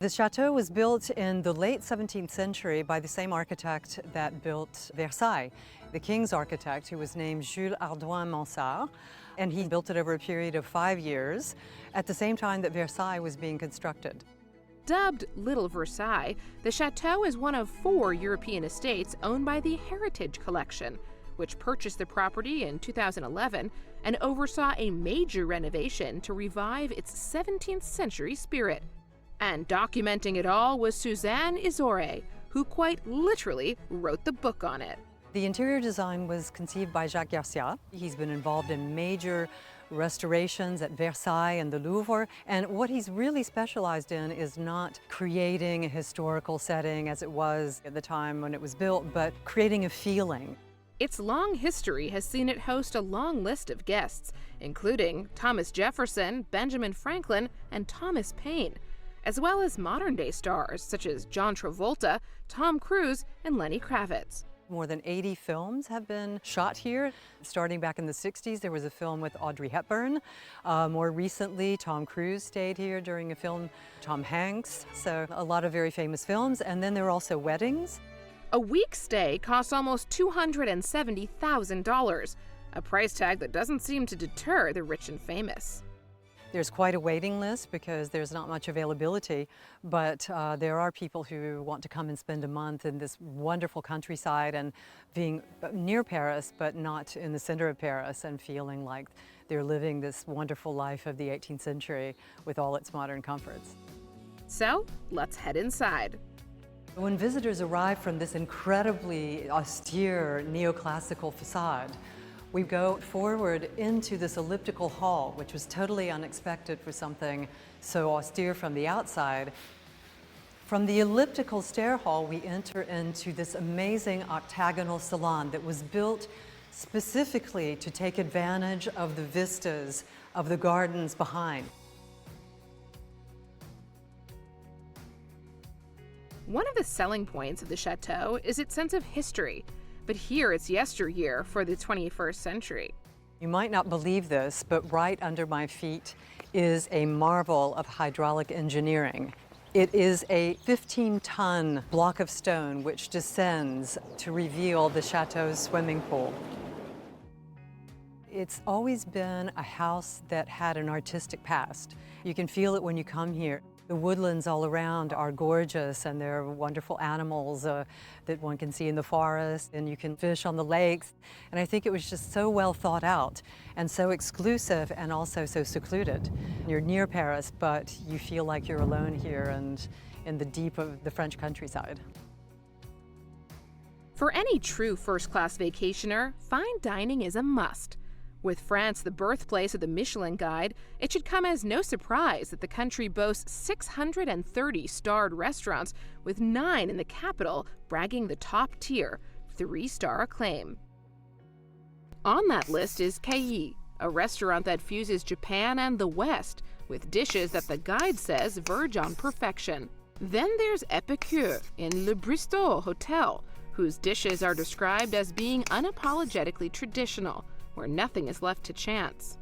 The chateau was built in the late 17th century by the same architect that built Versailles, the king's architect, who was named Jules Hardouin Mansart, and he built it over a period of 5 years, at the same time that Versailles was being constructed. Dubbed Little Versailles, the chateau is one of 4 European estates owned by the Heritage Collection, which purchased the property in 2011 and oversaw a major renovation to revive its 17th century spirit. And documenting it all was Suzanne Isore, who quite literally wrote the book on it. The interior design was conceived by Jacques Garcia. He's been involved in major restorations at Versailles and the Louvre, and what he's really specialized in is not creating a historical setting as it was at the time when it was built, but creating a feeling. Its long history has seen it host a long list of guests, including Thomas Jefferson, Benjamin Franklin, and Thomas Paine, as well as modern-day stars such as John Travolta, Tom Cruise, and Lenny Kravitz. More than 80 films have been shot here. Starting back in the 60s, there was a film with Audrey Hepburn. More recently, Tom Cruise stayed here during a film, Tom Hanks. So a lot of very famous films. And then there are also weddings. A week stay costs almost $270,000, a price tag that doesn't seem to deter the rich and famous. There's quite a waiting list because there's not much availability, but there are people who want to come and spend a month in this wonderful countryside and being near Paris, but not in the center of Paris, and feeling like they're living this wonderful life of the 18th century with all its modern comforts. So, let's head inside. When visitors arrive from this incredibly austere neoclassical facade, we go forward into this elliptical hall, which was totally unexpected for something so austere from the outside. From the elliptical stair hall, we enter into this amazing octagonal salon that was built specifically to take advantage of the vistas of the gardens behind. One of the selling points of the chateau is its sense of history, but here it's yesteryear for the 21st century. You might not believe this, but right under my feet is a marvel of hydraulic engineering. It is a 15-ton block of stone which descends to reveal the chateau's swimming pool. It's always been a house that had an artistic past. You can feel it when you come here. The woodlands all around are gorgeous, and there are wonderful animals that one can see in the forest, and you can fish on the lakes. And I think it was just so well thought out and so exclusive and also so secluded. You're near Paris, but you feel like you're alone here and in the deep of the French countryside. For any true first-class vacationer, fine dining is a must. With France the birthplace of the Michelin Guide, it should come as no surprise that the country boasts 630 starred restaurants, with 9 in the capital bragging the top-tier 3-star acclaim. On that list is Cailly, a restaurant that fuses Japan and the West, with dishes that the guide says verge on perfection. Then there's Epicure in Le Bristol Hotel, whose dishes are described as being unapologetically traditional, where nothing is left to chance.